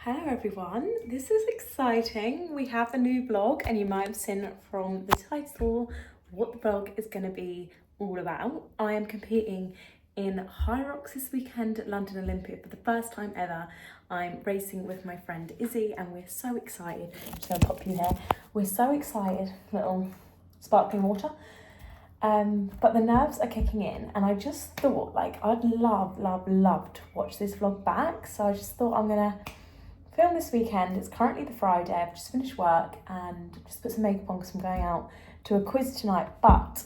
Hello everyone, this is exciting. We have a new vlog and you might have seen from the title what the vlog is going to be all about. I am competing in Hyrox this weekend at London Olympia for the first time ever. I'm racing with my friend Izzy and we're so excited. I'm just going to pop you here. We're so excited, little sparkling water. But the nerves are kicking in and I just thought I'd love to watch this vlog back. So I just thought I'm going to film this weekend. It's currently the Friday. I've just finished work and just put some makeup on because I'm going out to a quiz tonight, but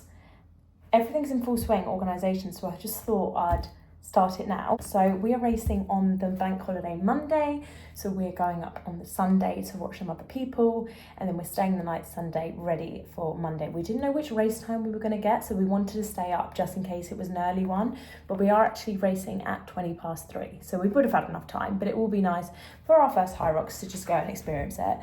everything's in full swing organisation, so I just thought I'd start it now. So we are racing on the bank holiday Monday, so we're going up on the Sunday to watch some other people, and then we're staying the night Sunday ready for Monday. We didn't know which race time we were going to get, so we wanted to stay up just in case it was an early one, but we are actually racing at 3:20, so we would have had enough time, but it will be nice for our first Hyrox to just go and experience it.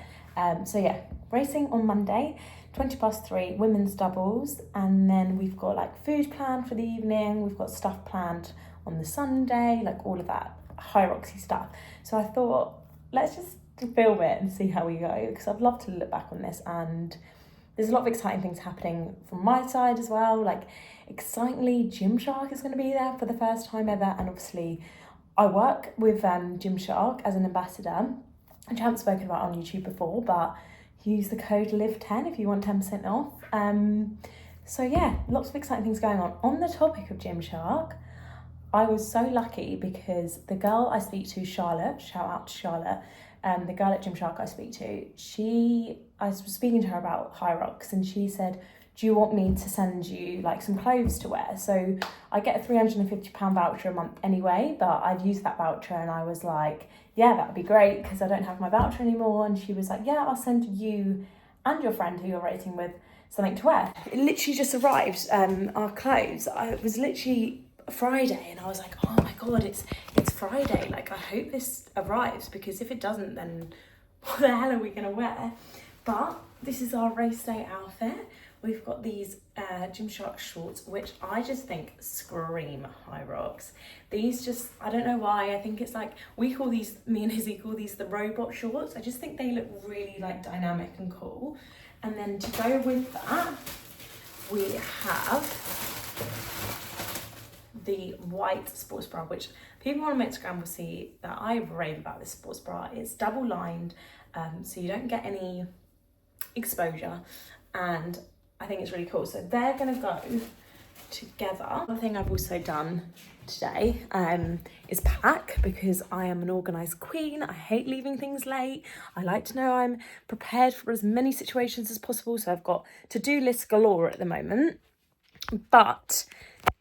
So yeah, racing on Monday, 3:20, women's doubles, and then we've got food planned for the evening, we've got stuff planned on the Sunday, all of that Hyroxy stuff. So I thought, let's just film it and see how we go, because I'd love to look back on this, and there's a lot of exciting things happening from my side as well. Excitingly, Gymshark is going to be there for the first time ever, and obviously I work with Gymshark as an ambassador, which I haven't spoken about on YouTube before, but use the code LIVE10 if you want 10% off. So yeah, lots of exciting things going on. On the topic of Gymshark, I was so lucky because the girl I speak to, Charlotte, shout out to Charlotte, the girl at Gymshark I speak to, I was speaking to her about Hyrox and she said, do you want me to send you some clothes to wear? So I get a £350 voucher a month anyway, but I'd used that voucher and I was like, yeah, that'd be great because I don't have my voucher anymore. And she was like, yeah, I'll send you and your friend who you're racing with something to wear. It literally just arrived, our clothes. It was literally Friday and I was like, oh my God, it's Friday. I hope this arrives, because if it doesn't, then what the hell are we gonna wear? But this is our race day outfit. We've got these Gymshark shorts, which I just think scream Hyrox. These just, I don't know why, I think it's we call these, me and Izzy call these the robot shorts. I just think they look really dynamic and cool. And then to go with that, we have the white sports bra, which people on my Instagram will see that I rave about this sports bra. It's double lined, so you don't get any exposure, and I think it's really cool. So they're gonna go together. Another thing I've also done today is pack, because I am an organised queen. I hate leaving things late. I like to know I'm prepared for as many situations as possible. So I've got to-do lists galore at the moment, but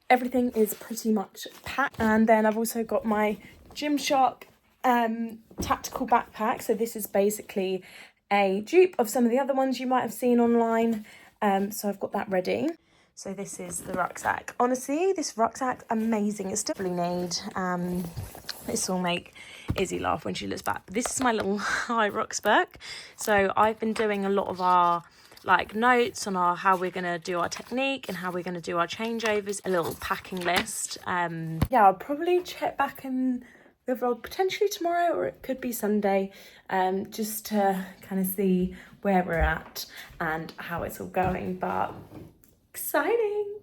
everything is pretty much packed. And then I've also got my Gymshark tactical backpack. So this is basically a dupe of some of the other ones you might have seen online. So I've got that ready. So this is the rucksack. Honestly, this rucksack's amazing. It's still really need. This will make Izzy laugh when she looks back. This is my little Hyrox book. So I've been doing a lot of our notes on how we're going to do our technique and how we're going to do our changeovers, a little packing list. Yeah, I'll probably check back in the vlog potentially tomorrow, or it could be Sunday, just to kind of see where we're at and how it's all going. But exciting.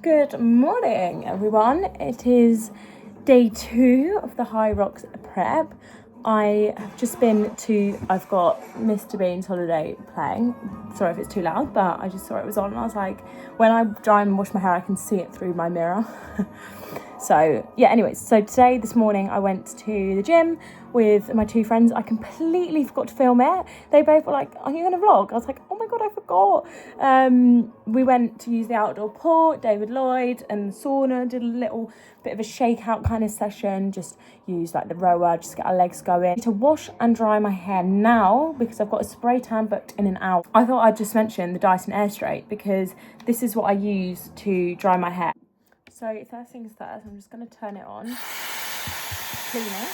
Good morning everyone, it is day 2 of the Hyrox prep. I have just been to, I've got Mr. Bean's Holiday playing. Sorry if it's too loud, but I just saw it was on and I was like, when I dry and wash my hair I can see it through my mirror. So yeah, anyways, so this morning I went to the gym with my 2 friends. I completely forgot to film it. They both were like, are you gonna vlog? I was like, oh my God, I forgot. We went to use the outdoor pool, David Lloyd, and the sauna, did a little bit of a shakeout kind of session, just use the rower, just get our legs going. To wash and dry my hair now, because I've got a spray tan booked in an hour. I thought I'd just mention the Dyson Air Straight, because this is what I use to dry my hair. So first things first, I'm just going to turn it on, clean it,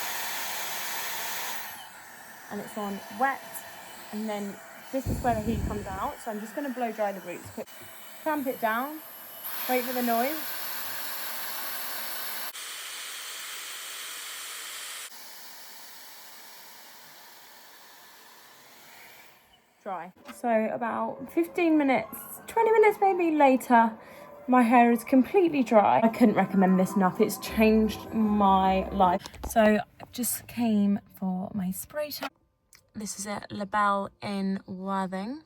and it's on wet, and then this is where the heat comes out, so I'm just going to blow dry the roots quick. Clamp it down, wait for the noise. dry. So about 15 minutes, 20 minutes maybe later, my hair is completely dry. I couldn't recommend this enough. It's changed my life. So I just came for my spray tan. This is at La Belle in Worthing.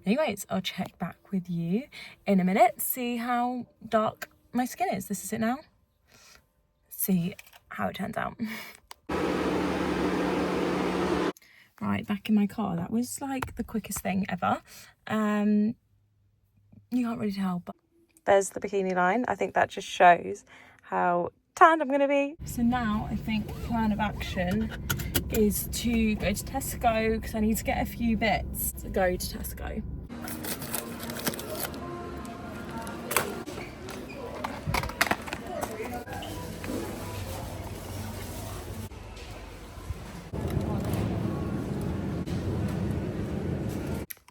Anyways, I'll check back with you in a minute, see how dark my skin is. This is it now. See how it turns out. Right, back in my car. That was like the quickest thing ever. You can't really tell, but there's the bikini line. I think that just shows how tanned I'm gonna be. So now I think plan of action is to go to Tesco because I need to get a few bits. So go to Tesco.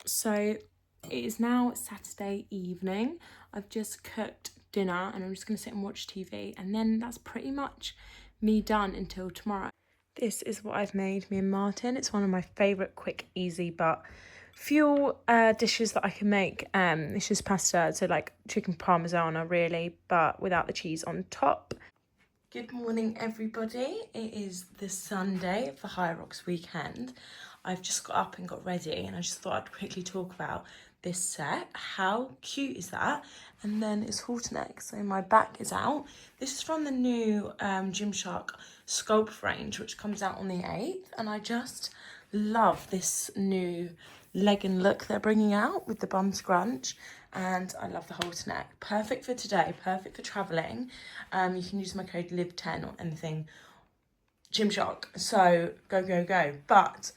So it is now Saturday evening. I've just cooked dinner and I'm just gonna sit and watch TV, and then that's pretty much me done until tomorrow. This is what I've made, me and Martin. It's one of my favourite quick, easy, but fuel dishes that I can make. It's just pasta, so like chicken parmigiana really, but without the cheese on top. Good morning, everybody. It is the Sunday of the Hyrox weekend. I've just got up and got ready, and I just thought I'd quickly talk about this set. How cute is that? And then it's halter neck, so my back is out. This is from the new Gymshark Sculpt range, which comes out on the 8th, and I just love this new legging look they're bringing out with the bum scrunch, and I love the halter neck. Perfect for today, perfect for traveling. You can use my code LIVE10 or anything Gymshark, so go. But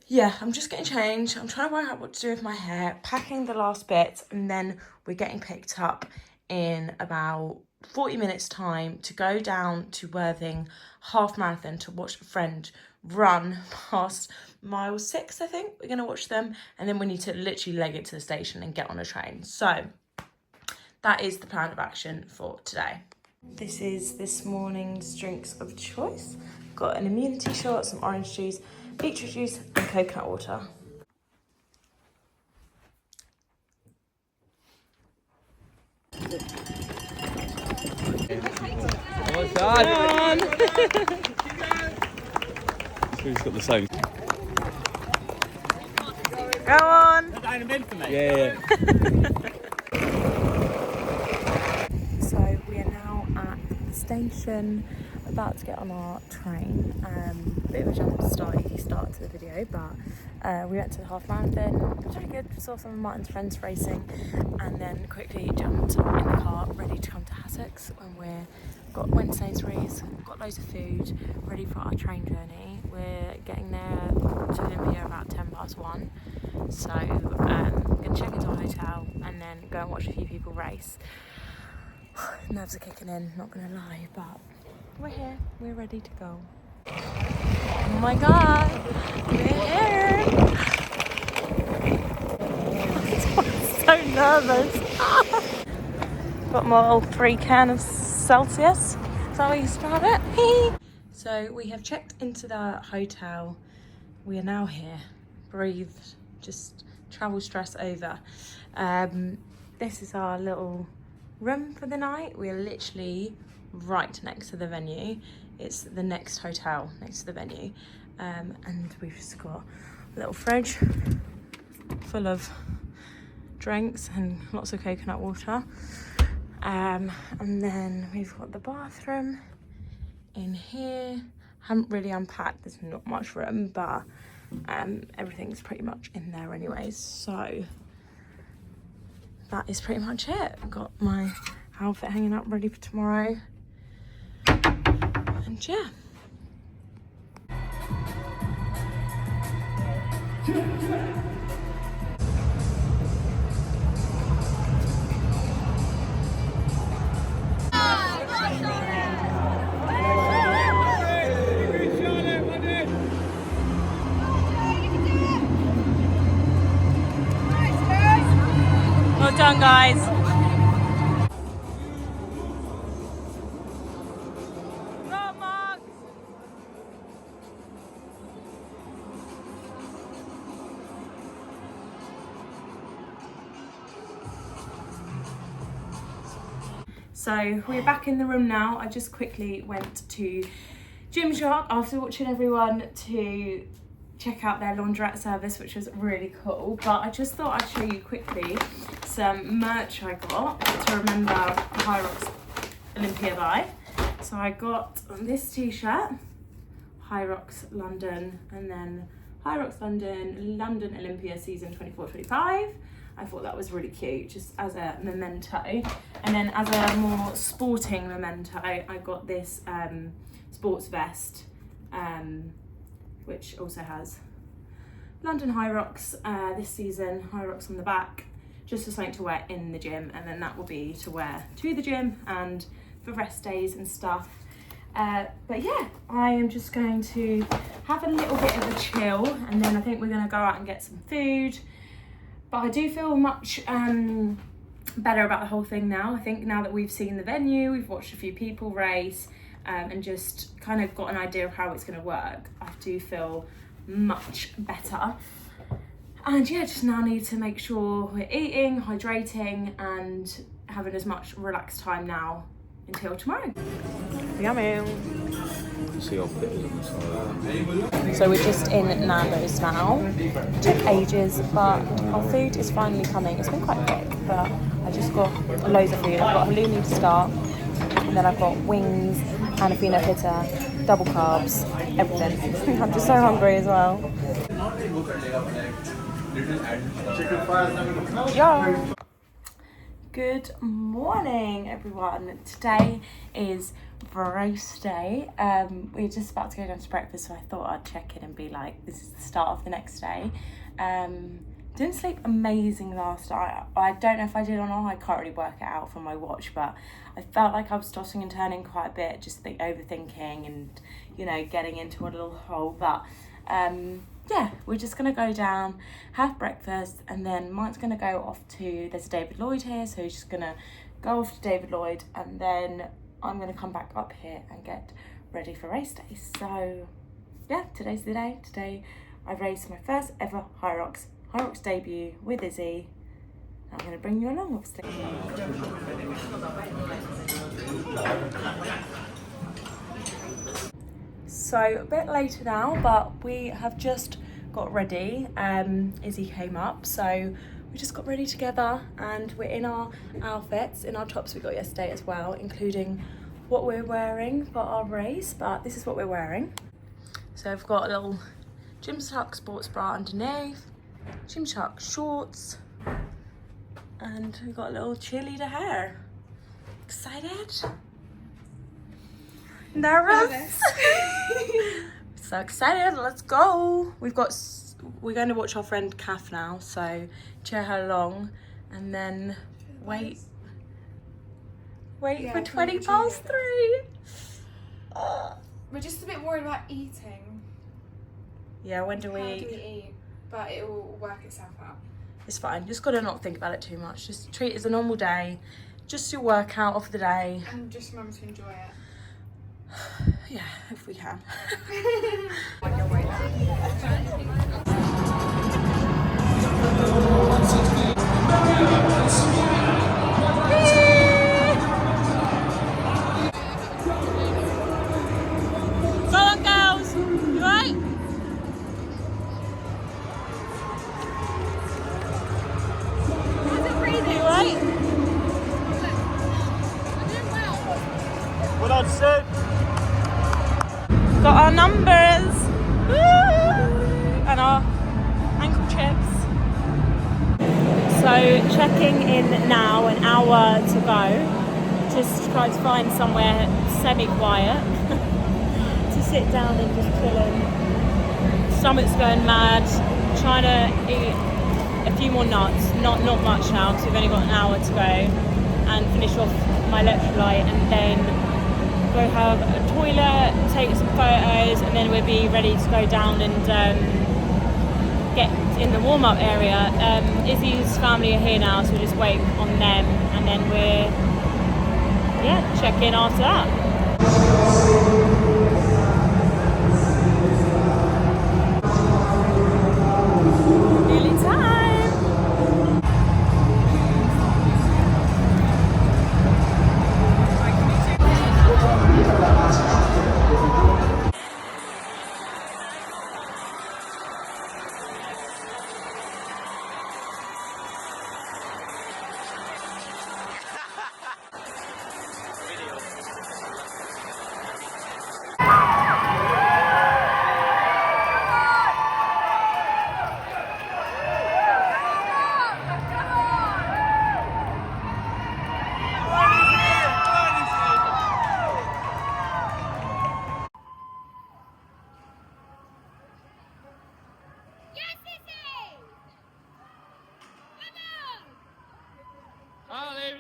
yeah, I'm just getting changed. I'm trying to work out what to do with my hair, packing the last bits, and then we're getting picked up in about 40 minutes time to go down to Worthing half marathon to watch a friend run past mile 6, I think. We're going to watch them, and then we need to literally leg it to the station and get on a train. So that is the plan of action for today. This is this morning's drinks of choice. Got an immunity shot, some orange juice, beetroot juice and coconut water. Oh, God. Who's got the same? Go on! Yeah. So we are now at the station, about to get on our train. Bit of a jump start to the video, but we went to the half marathon. It was really good. We saw some of Martin's friends racing, and then quickly jumped in the car, ready to come to Hyrox when went to Sainsbury's, got loads of food, ready for our train journey. We're getting there to Olympia about 1:10. So gonna check into our hotel and then go and watch a few people race. Nerves are kicking in, not gonna lie, but we're here, we're ready to go. Oh my god, we're here! I'm so nervous. Got my old 3 can of Celsius. Is that what you spelled it? So we have checked into the hotel. We are now here. Breathed, just travel stress over. This is our little room for the night. We are literally right next to the venue. It's the next hotel next to the venue, and we've just got a little fridge full of drinks and lots of coconut water, and then we've got the bathroom in here. Haven't really unpacked, there's not much room, but everything's pretty much in there anyways. So that is pretty much it. I've got my outfit hanging up ready for tomorrow, and yeah. Well done, guys. So we're back in the room now. I just quickly went to Gymshark after watching everyone to check out their laundrette service, which was really cool. But I just thought I'd show you quickly some merch I got to remember the Hyrox Olympia by. So I got this t-shirt, Hyrox London, and then Hyrox London Olympia season 24-25. I thought that was really cute, just as a memento. And then as a more sporting memento, I got this sports vest, which also has London Hyrox this season, Hyrox on the back, just for something to wear in the gym, and then that will be to wear to the gym and for rest days and stuff. But yeah, I am just going to have a little bit of a chill, and then I think we're going to go out and get some food. But I do feel much better about the whole thing now. I think now that we've seen the venue, we've watched a few people race, and just kind of got an idea of how it's going to work, I do feel much better. And yeah, just now need to make sure we're eating, hydrating, and having as much relaxed time now until tomorrow. Yummy. So we're just in Nando's now. It took ages, but our food is finally coming. It's been quite quick, but I just got loads of food. I've got halloumi to start, and then I've got wings and a peanut butter, double carbs, everything. I'm just so hungry as well. Yo! Good morning, everyone. Today is roast day. We're just about to go down to breakfast, so I thought I'd check in and be like, this is the start of the next day. Didn't sleep amazing last night. I don't know if I did or not. I can't really work it out from my watch, but I felt like I was tossing and turning quite a bit, just overthinking and, you know, getting into a little hole. But yeah, we're just gonna go down, have breakfast, and then Mike's gonna go off to, there's a David Lloyd here, so he's just gonna go off to David Lloyd, and then I'm gonna come back up here and get ready for race day. So yeah, today's the day. Today I raced my first ever Hyrox debut with Izzy. I'm gonna bring you along, obviously. So a bit later now, but we have just got ready. Izzy came up, so we just got ready together, and we're in our outfits, in our tops we got yesterday as well, including what we're wearing for our race, but this is what we're wearing. So I've got a little Gymshark sports bra underneath, Gymshark shorts, and we've got a little cheerleader hair. Excited? Nervous? So excited, let's go. We're going to watch our friend Kath now, so cheer her along, and then wait for 20 past 3. We're just a bit worried about eating. Yeah, when do we How eat? do we eat? But it will work itself out. It's fine, just gotta not think about it too much. Just treat it as a normal day, just your workout of the day. And just remember to enjoy it. Yeah, if we can. Go on, girls. You right? How's it breathing? You right? Well done, Sid. Got our numbers. Woo! And our ankle chips. So checking in now, an hour to go. Just try to find somewhere semi-quiet to sit down and just chilling. Stomach's going mad. Trying to eat a few more nuts. Not much now, because we've only got an hour to go. And finish off my electrolyte, and then go have a toilet, take some photos, and then we'll be ready to go down and get in the warm-up area. Izzy's family are here now, so we'll just wait on them, and then we're check in after that. Nearly time.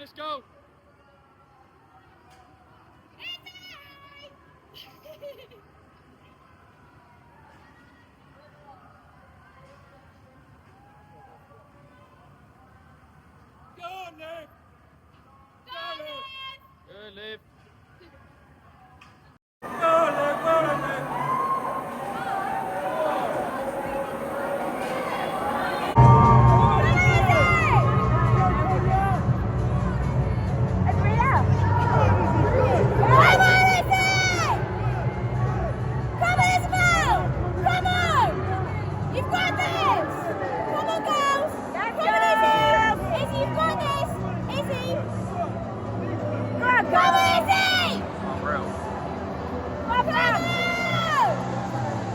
let's go. Go on, Liv. Go, Liv. Good, Liv. Go, Liv. Well done, Liv.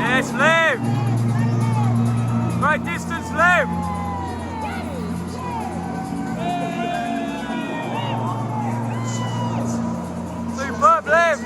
Yes, Liv! Right distance, Liv! Superb, Liv!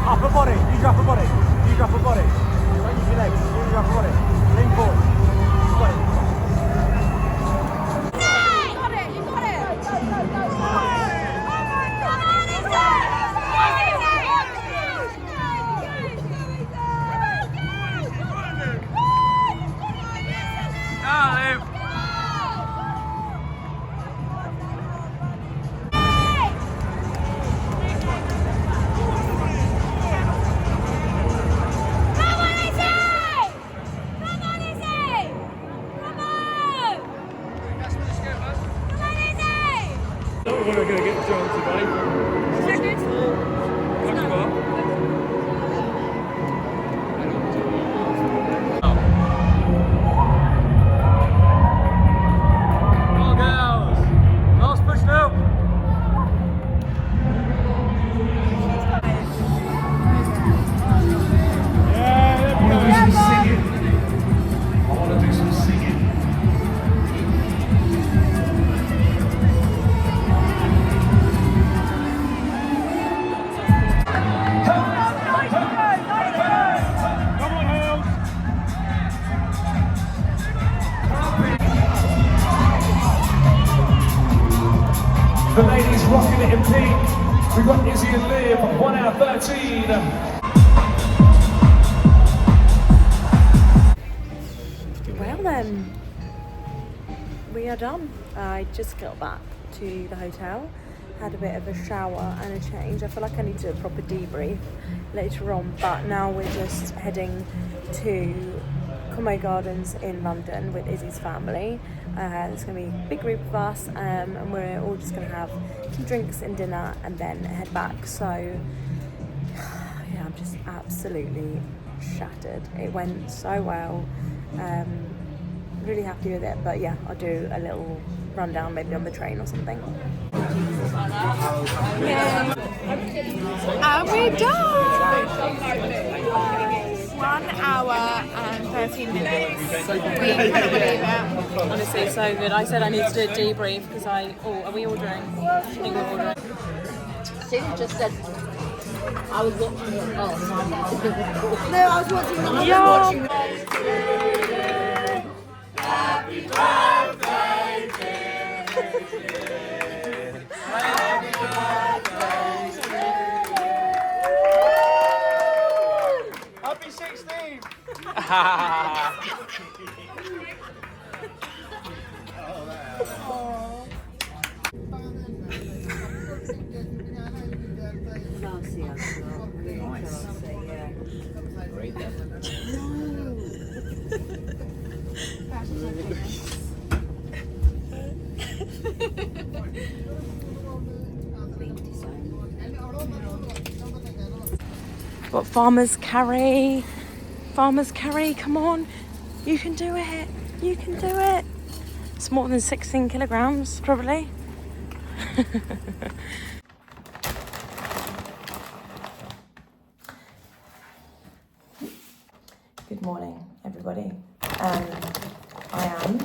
Upper body, you drop a body, you drop a body. Don't use your legs, you drop a body. Lean forward. Got it. Got it, you got it. Go, go, go, go. Come on, it's Go, Liv! We're going to get John today. Second. Come on. The ladies rocking it in pink. We've got Izzy and Liv, 1 out of 13. Well then, we are done. I just got back to the hotel, had a bit of a shower and a change. I feel like I need to do a proper debrief later on, but now we're just heading to Como Gardens in London with Izzy's family. There's going to be a big group of us, and we're all just going to have some drinks and dinner and then head back. So I'm just absolutely shattered. It went so well. Really happy with it, but yeah, I'll do a little rundown maybe on the train or something. Yeah. And we're done! 1 hour and 13 minutes. We cannot believe it. Honestly, so good. I said I need to do a debrief because are we ordering? I think we're ordering. Susan just said I was watching it. Oh, no, I was watching it. Yum! Happy birthday to you. Happy birthday to you. Happy 16! Got farmers carry, come on, you can do it, It's more than 16 kilograms, probably. Good morning, everybody. I am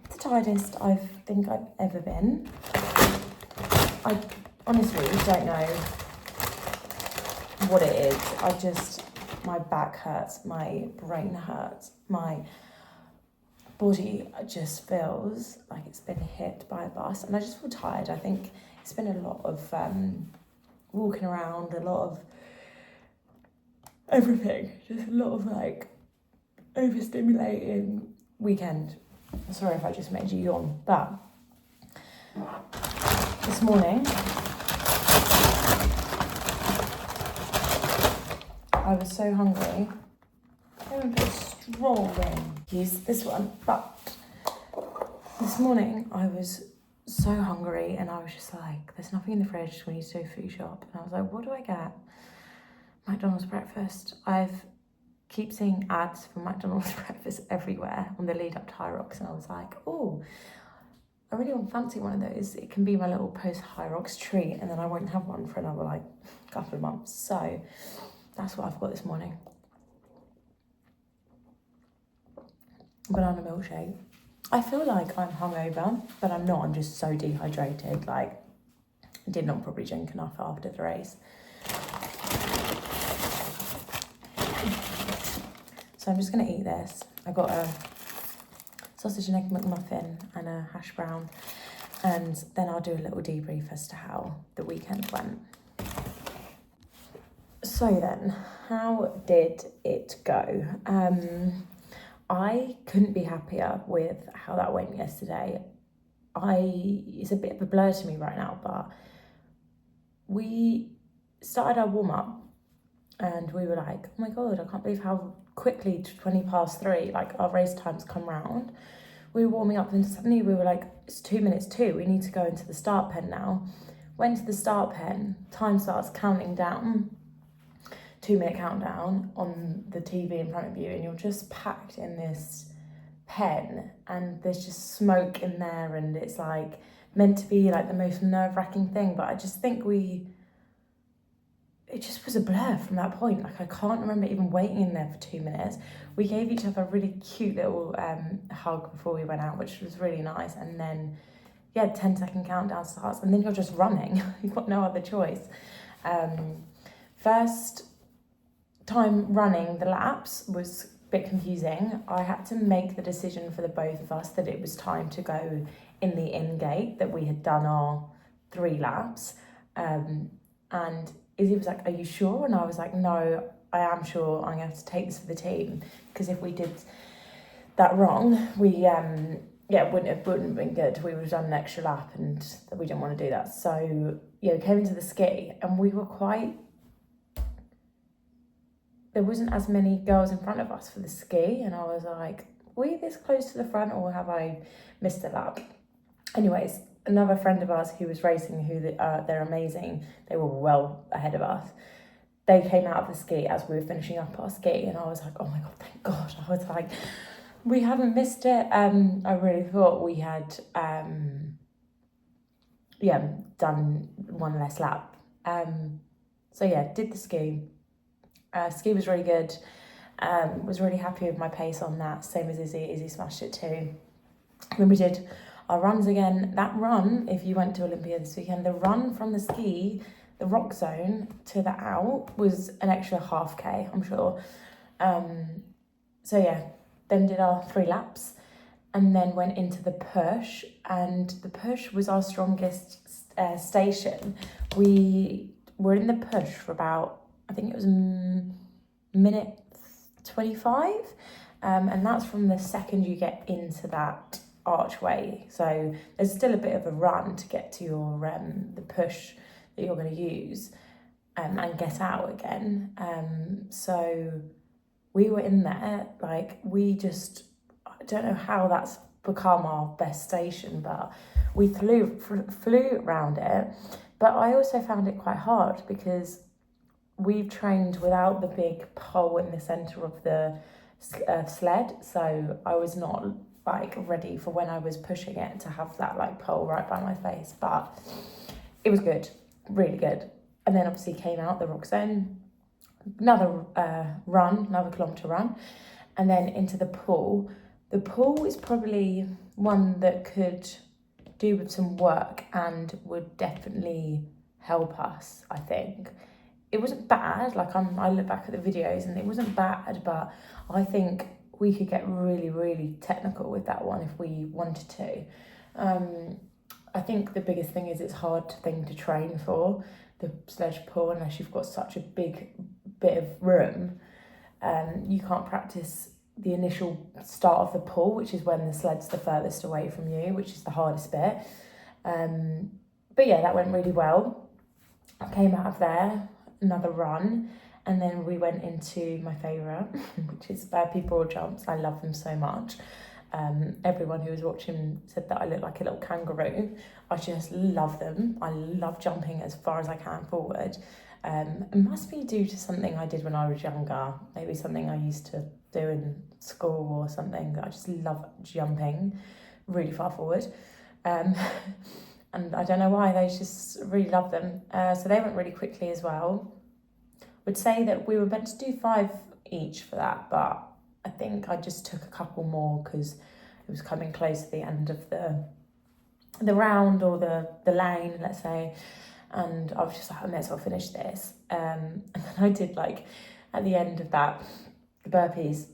the tiredest I think I've ever been. I honestly don't know what it is. My back hurts, my brain hurts, my body just feels like it's been hit by a bus, and I just feel tired. I think it's been a lot of walking around, a lot of everything, just a lot of like overstimulating weekend. Sorry if I just made you yawn, but this morning I was so hungry. I haven't put a straw in. Use this one, but this morning I was so hungry and I was just like, there's nothing in the fridge, we need to do a food shop. And I was like, what do I get? McDonald's breakfast. Keep seeing ads for McDonald's breakfast everywhere on the lead up to Hyrox, and I was like, oh, I really want to fancy one of those. It can be my little post Hyrox treat, and then I won't have one for another like couple of months. So that's what I've got this morning. Banana milkshake. I feel like I'm hungover, but I'm not. I'm just so dehydrated. Like, I did not probably drink enough after the race. So I'm just going to eat this. I got a sausage and egg McMuffin and a hash brown, and then I'll do a little debrief as to how the weekend went. So then, how did it go? I couldn't be happier with how that went yesterday. It's a bit of a blur to me right now, but we started our warm-up and we were like, oh my God, I can't believe how quickly 3:20, like our race times come round. We were warming up and suddenly we were like, it's 2 minutes to, we need to go into the start pen now. Went to the start pen, time starts counting down, 2-minute countdown on the TV in front of you, and you're just packed in this pen and there's just smoke in there, and it's like meant to be like the most nerve-wracking thing, but I just think it just was a blur from that point. Like, I can't remember even waiting in there for 2 minutes. We gave each other a really cute little hug before we went out, which was really nice. And then, 10-second countdown starts, and then you're just running. You've got no other choice. First time running the laps was a bit confusing. I had to make the decision for the both of us that it was time to go in the in gate, that we had done our 3 laps. And Izzy was like, are you sure? And I was like, no, I am sure. I'm going to have to take this for the team, because if we did that wrong, we it wouldn't have been good. We would have done an extra lap, and we didn't want to do that. So we came into the ski, and we were there wasn't as many girls in front of us for the ski, and I was like, were we this close to the front, or have I missed a lap? Anyways, another friend of ours who was racing, they're amazing, they were well ahead of us. they came out of the ski as we were finishing up our ski, and I was like, oh my God, thank God. I was like, we haven't missed it. I really thought we had, done one less lap. So yeah, did the ski. Ski was really good. Was really happy with my pace on that, same as Izzy. Izzy smashed it too. Then we did our runs again. That run, if you went to Olympia this weekend, the run from the ski, the rock zone to the out was an extra 0.5K, I'm sure. So yeah, then did our 3 laps and then went into the push, and the push was our strongest station. We were in the push for about, I think it was minute 25, and that's from the second you get into that archway. So there's still a bit of a run to get to your the push that you're going to use and get out again. So we were in there, like, we just, I don't know how that's become our best station, but we flew around it. But I also found it quite hard because we've trained without the big pole in the centre of the sled, so I was not like ready for when I was pushing it to have that like pole right by my face, but it was good, really good. And then obviously came out the rock zone, another kilometre run, and then into the pool. The pool is probably one that could do with some work and would definitely help us, I think. It wasn't bad, like I look back at the videos and it wasn't bad, but I think we could get really, really technical with that one if we wanted to. I think the biggest thing is it's a hard thing to train for, the sledge pull, unless you've got such a big bit of room. You can't practice the initial start of the pull, which is when the sled's the furthest away from you, which is the hardest bit. But yeah, that went really well. I came out of there, another run, and then we went into my favourite, which is people jumps. I love them so much. Everyone who was watching said that I look like a little kangaroo. I just love them. I love jumping as far as I can forward. It must be due to something I did when I was younger, maybe something I used to do in school or something. I just love jumping really far forward. And I don't know why, they just really love them. So they went really quickly as well. Would say that we were meant to do 5 each for that, but I think I just took a couple more because it was coming close to the end of the round or the lane, let's say. And I was just like, I may as well finish this. And then I did, like, at the end of that, the burpees,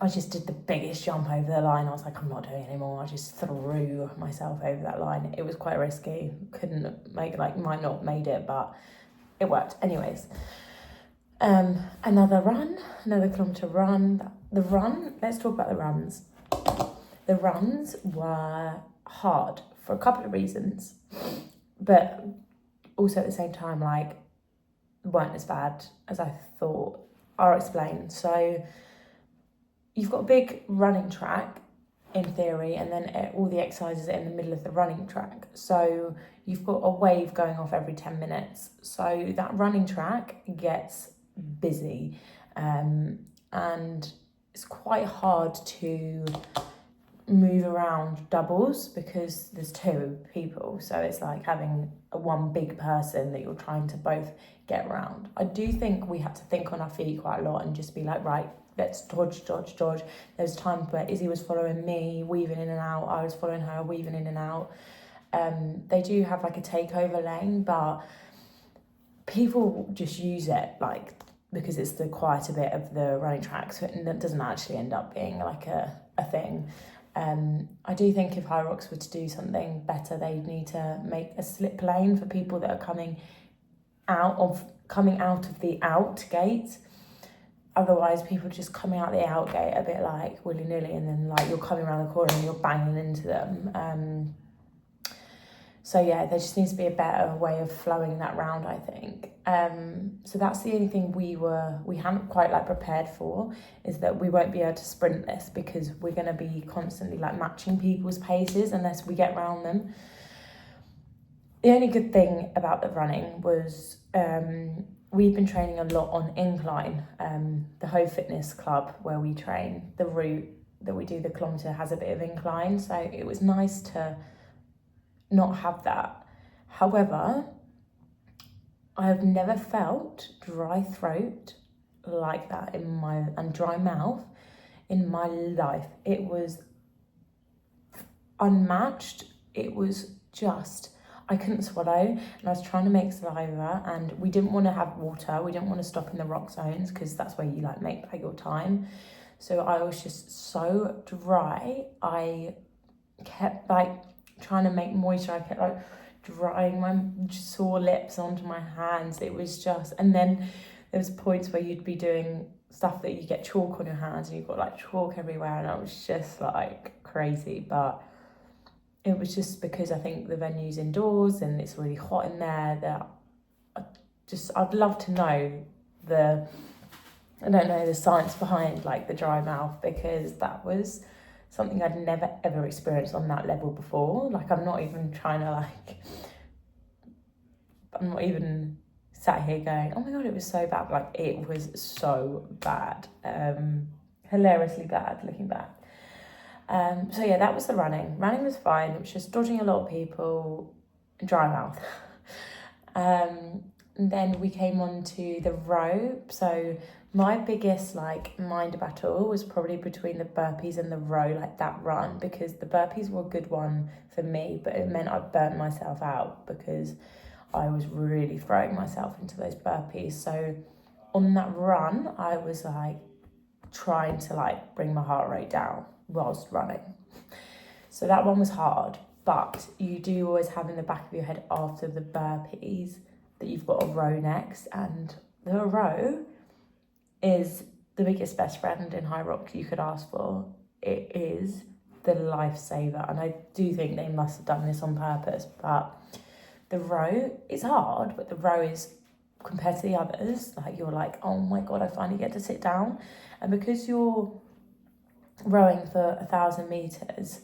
I just did the biggest jump over the line. I was like, I'm not doing it anymore. I just threw myself over that line. It was quite risky. Couldn't make, like, might not have made it, but it worked. Anyways, another kilometre run. Let's talk about the runs. The runs were hard for a couple of reasons, but also at the same time, like, weren't as bad as I thought. I'll explain. So you've got a big running track in theory, and then all the exercises are in the middle of the running track. So you've got a wave going off every 10 minutes. So that running track gets busy, and it's quite hard to move around doubles because there's 2 people, so it's like having one big person that you're trying to both get around. I do think we had to think on our feet quite a lot and just be like, right, let's dodge. There's times where Izzy was following me, weaving in and out, I was following her, weaving in and out. They do have like a takeover lane, but people just use it like because it's the quieter bit of the running track, so it doesn't actually end up being like a thing. I do think if Hyrox were to do something better, they need to make a slip lane for people that are coming out of the out gate. Otherwise, people just coming out the out gate a bit like willy-nilly, and then like you're coming around the corner and you're banging into them. So yeah, there just needs to be a better way of flowing that round, I think. So that's the only thing we hadn't quite like prepared for, is that we won't be able to sprint this because we're going to be constantly like matching people's paces unless we get around them. The only good thing about the running was we've been training a lot on incline. The Hove Fitness Club where we train, the route that we do the kilometre has a bit of incline, so it was nice to not have that. However, I've never felt dry throat like that and dry mouth in my life. It was unmatched. It was just, I couldn't swallow, and I was trying to make saliva, and we didn't want to have water. We didn't want to stop in the rock zones because that's where you like make back your time. So I was just so dry. I kept like trying to make moisture. I kept like drying my sore lips onto my hands. It was just, and then there was points where you'd be doing stuff that you get chalk on your hands and you've got like chalk everywhere, and I was just like crazy. But it was just because I think the venue's indoors and it's really hot in there that I'd love to know the science behind like the dry mouth, because that was something I'd never ever experienced on that level before. Like I'm not even sat here going, oh my God, it was so bad. Like it was so bad, hilariously bad looking back. So yeah, that was the running. Running was fine. It was just dodging a lot of people, dry mouth. And then we came on to the rope. So my biggest like mind battle was probably between the burpees and the row, like that run, because the burpees were a good one for me, but it meant I burnt myself out because I was really throwing myself into those burpees. So on that run, I was like trying to like bring my heart rate down whilst running. So that one was hard, but you do always have in the back of your head after the burpees that you've got a row next, and the row is the biggest best friend in Hyrox you could ask for. It is the lifesaver, and I do think they must have done this on purpose, but the row is hard, but the row is, compared to the others, like you're like, oh my God, I finally get to sit down. And because you're rowing for 1,000 meters,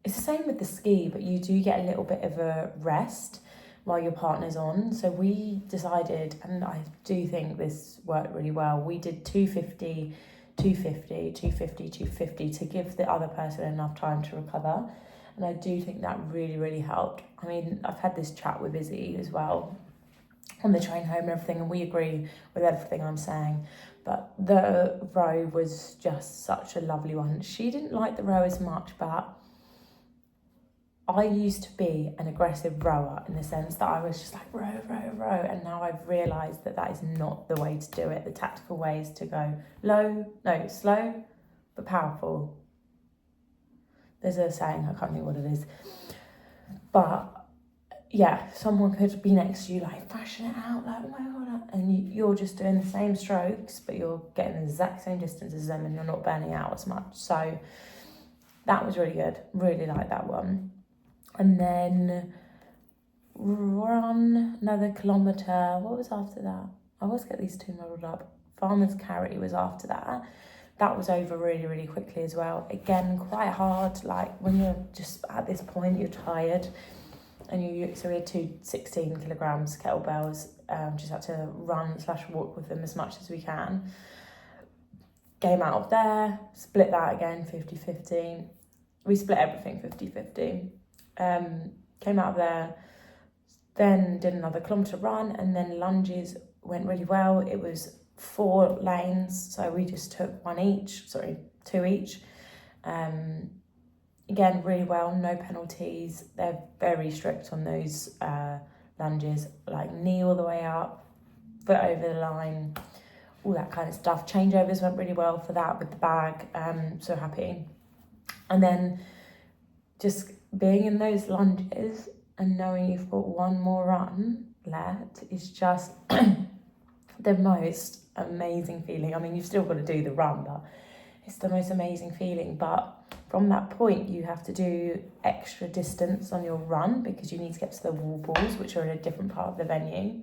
it's the same with the ski, but you do get a little bit of a rest while your partner's on. So we decided, and I do think this worked really well, we did 250, 250, 250, 250 to give the other person enough time to recover. And I do think that really, really helped. I mean, I've had this chat with Izzy as well on the train home and everything, and we agree with everything I'm saying. But the row was just such a lovely one. She didn't like the row as much, but I used to be an aggressive rower in the sense that I was just like row, row, row. And now I've realised that that is not the way to do it. The tactical way is to go slow, but powerful. There's a saying, I can't think what it is. But yeah, someone could be next to you like thrashing it out, like, oh my God. And you're just doing the same strokes, but you're getting the exact same distance as them and you're not burning out as much. So that was really good. Really like that one. And then run another kilometre. What was after that? I always get these two muddled up. Farmer's Carry was after that. That was over really, really quickly as well. Again, quite hard. Like when you're just at this point, you're tired. And so we had two 16 kilograms kettlebells. Just had to run/walk with them as much as we can. Came out of there, split that again, 50-50. We split everything 50-50. Came out of there, then did another kilometre run, and then lunges went really well. It was 4 lanes, so we just took 2 each. Again, really well, no penalties. They're very strict on those lunges, like knee all the way up, foot over the line, all that kind of stuff. Changeovers went really well for that with the bag, so happy. And then just being in those lunges and knowing you've got one more run left is just the most amazing feeling. I mean, you've still got to do the run, but it's the most amazing feeling. But from that point, you have to do extra distance on your run because you need to get to the wall balls, which are in a different part of the venue.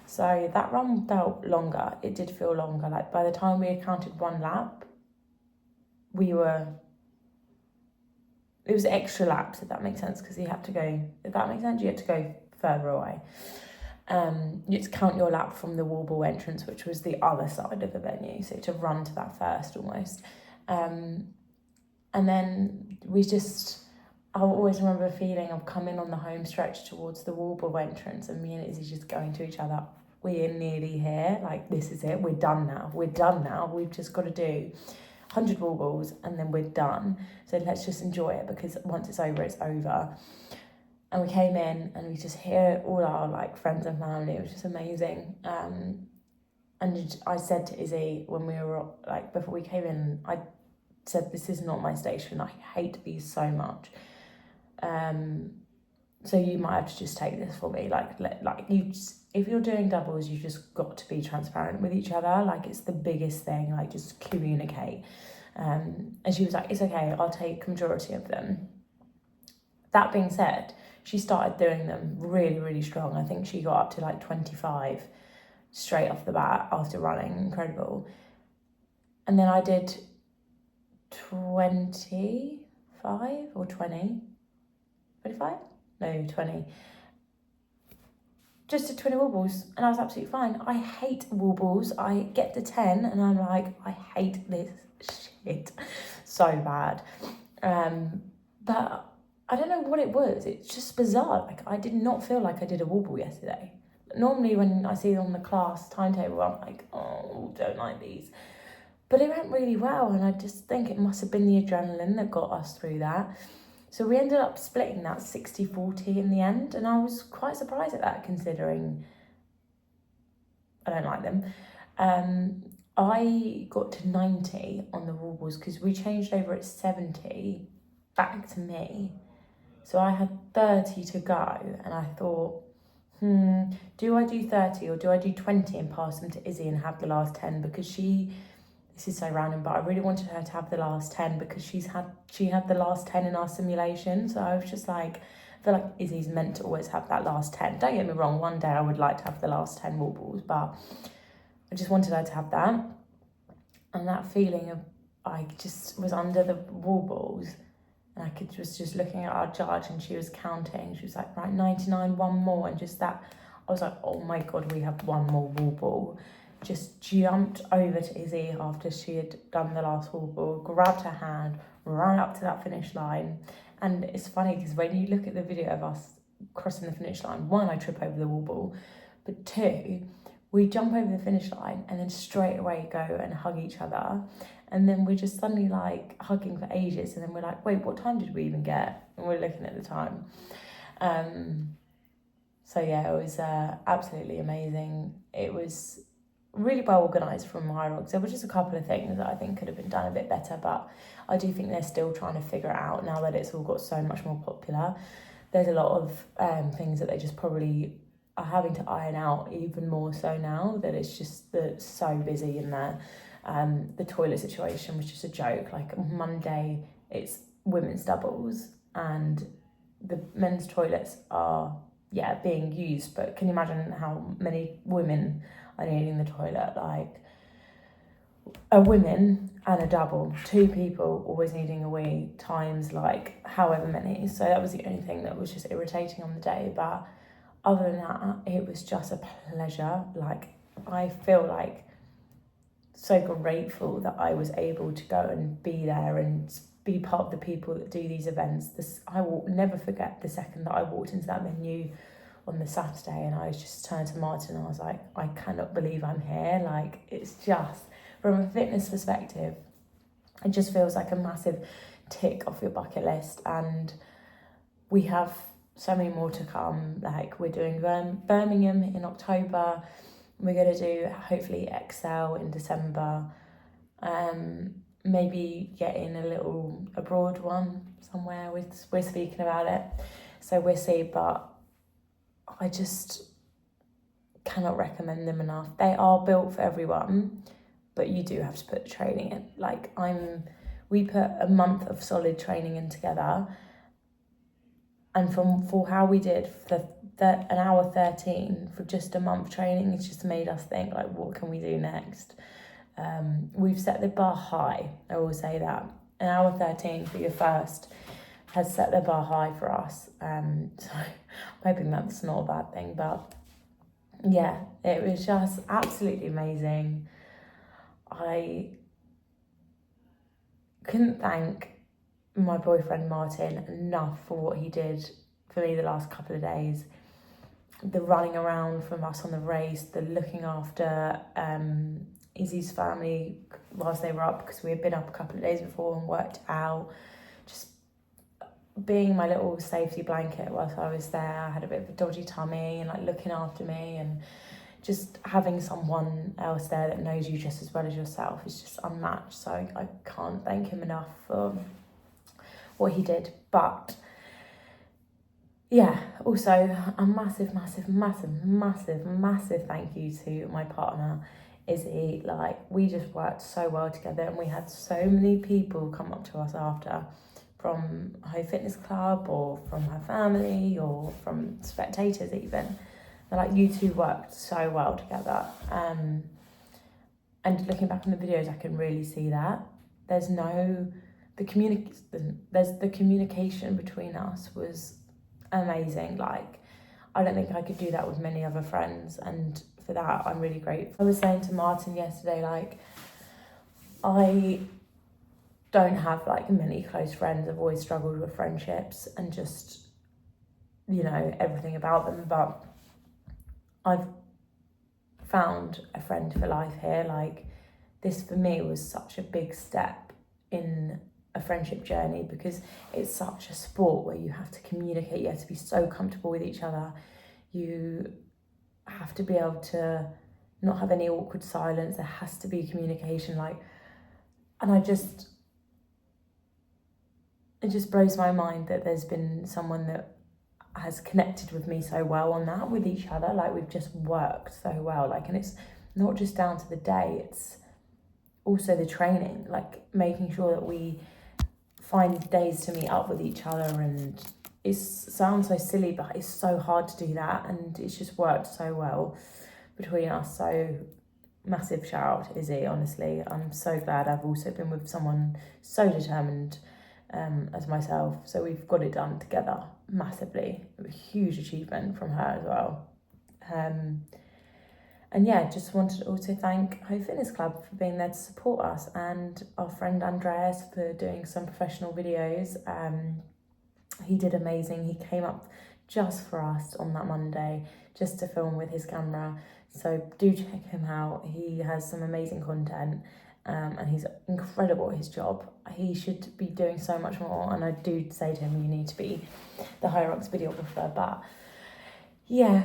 So that run felt longer. It did feel longer. Like by the time we had counted 1 lap, it was extra laps, if that makes sense, because you had to go, if that makes sense, you had to go further away. You had to count your lap from the wall ball entrance, which was the other side of the venue, so to run to that first almost. And then I always remember a feeling of coming on the home stretch towards the wall ball entrance, and me and Izzy just going to each other, we are nearly here, like this is it, we're done now, we've just got to do 100 wall balls and then we're done, so let's just enjoy it, because once it's over, it's over. And we came in and we just hear all our like friends and family. It was just amazing. And I said to Izzy when we were like, before we came in, I said, this is not my station. I hate these so much. So you might have to just take this for me. If you're doing doubles, you just got to be transparent with each other. Like, it's the biggest thing. Like, just communicate. And she was like, it's okay, I'll take majority of them. That being said, she started doing them really, really strong. I think she got up to like 25 straight off the bat after running. Incredible. And then I did 25 or 20. 25? No, 20. Just did 20 wall balls and I was absolutely fine. I hate wall balls. I get to 10 and I'm like, I hate this shit so bad. But I don't know what it was. It's just bizarre. Like, I did not feel like I did a wall ball yesterday. Normally when I see it on the class timetable, I'm like, oh, don't like these. But it went really well, and I just think it must have been the adrenaline that got us through that. So we ended up splitting that 60-40 in the end, and I was quite surprised at that, considering I don't like them. I got to 90 on the wall balls because we changed over at 70 back to me. So I had 30 to go, and I thought, do I do 30 or do I do 20 and pass them to Izzy and have the last 10? Because this is so random, but I really wanted her to have the last 10 because she had the last 10 in our simulation. So I was just like, I feel like Izzy's meant to always have that last 10. Don't get me wrong, one day I would like to have the last 10 wall balls, but I just wanted her to have that. And that feeling of, I just was under the wall balls, and I was just looking at our judge, and she was counting. She was like, right, 99, one more. And just that, I was like, oh my God, we have one more wall ball. Just jumped over to Izzy after she had done the last wall ball, grabbed her hand, ran up to that finish line. And it's funny because when you look at the video of us crossing the finish line, one, I trip over the wall ball, but two, we jump over the finish line and then straight away go and hug each other. And then we're just suddenly like hugging for ages. And then we're like, wait, what time did we even get? And we're looking at the time. So yeah, it was absolutely amazing. It was really well organised from Hyrox. There were just a couple of things that I think could have been done a bit better, but I do think they're still trying to figure it out now that it's all got so much more popular. There's a lot of things that they just probably are having to iron out even more so now that it's just so busy in there. The toilet situation was just a joke. Like, Monday it's women's doubles and the men's toilets are being used, but can you imagine how many women are needing the toilet? Like, a women and a double, 2 people always needing a wee times like however many. So that was the only thing that was just irritating on the day, but other than that, it was just a pleasure. Like, I feel like so grateful that I was able to go and be there and be part of the people that do these events. I will never forget the second that I walked into that venue on the Saturday, and I just turned to Martin and I was like, I cannot believe I'm here. Like, it's just, from a fitness perspective, it just feels like a massive tick off your bucket list. And we have so many more to come. Like, we're doing Birmingham in October. We're going to do, hopefully, Excel in December. Maybe get in a little abroad one somewhere. We're speaking about it. So we'll see, but I just cannot recommend them enough. They are built for everyone, but you do have to put the training in. Like, we put a month of solid training in together, and for how we did for an hour 13 for just a month training, it's just made us think, like, what can we do next? We've set the bar high, I will say that. An hour 13 for your first has set the bar high for us. So I'm hoping that's not a bad thing, but yeah, it was just absolutely amazing. I couldn't thank my boyfriend Martin enough for what he did for me the last couple of days. The running around from us on the race, the looking after Izzy's family whilst they were up, because we had been up a couple of days before and worked out, just being my little safety blanket whilst I was there. I had a bit of a dodgy tummy, and like looking after me, and just having someone else there that knows you just as well as yourself is just unmatched. So I can't thank him enough for what he did. But yeah, also a massive thank you to my partner Izzy. Like, we just worked so well together, and we had so many people come up to us after, from her fitness club or from her family or from spectators even. They're like, you two worked so well together. And looking back on the videos, I can really see that. There's the communication between us was amazing. Like, I don't think I could do that with many other friends, and for that I'm really grateful. I was saying to Martin yesterday, like, I don't have like many close friends. I've always struggled with friendships and just, you know, everything about them, but I've found a friend for life here. Like, this for me was such a big step in a friendship journey, because it's such a sport where you have to communicate, you have to be so comfortable with each other, you have to be able to not have any awkward silence, there has to be communication, like, and it just blows my mind that there's been someone that has connected with me so well on that, with each other. Like, we've just worked so well, like, and it's not just down to the day, it's also the training, like making sure that we find days to meet up with each other. And it sounds so silly, but it's so hard to do that, and it's just worked so well between us. So massive shout out to Izzy, honestly. I'm so glad I've also been with someone so determined as myself, so we've got it done together massively. A huge achievement from her as well. And yeah, just wanted to also thank Home Fitness Club for being there to support us, and our friend Andreas for doing some professional videos. He did amazing. He came up just for us on that Monday just to film with his camera. So do check him out. He has some amazing content, and he's incredible at his job. He should be doing so much more, and I do say to him, you need to be the Hyrox videographer. But yeah,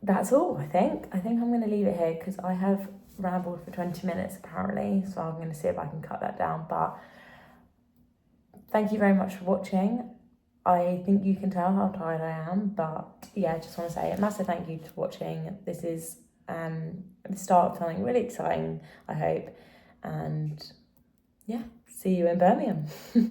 that's all, I think. I think I'm going to leave it here because I have rambled for 20 minutes apparently, so I'm going to see if I can cut that down. But thank you very much for watching. I think you can tell how tired I am, but yeah, I just want to say a massive thank you for watching. This is the start of something really exciting, I hope. And yeah, see you in Birmingham.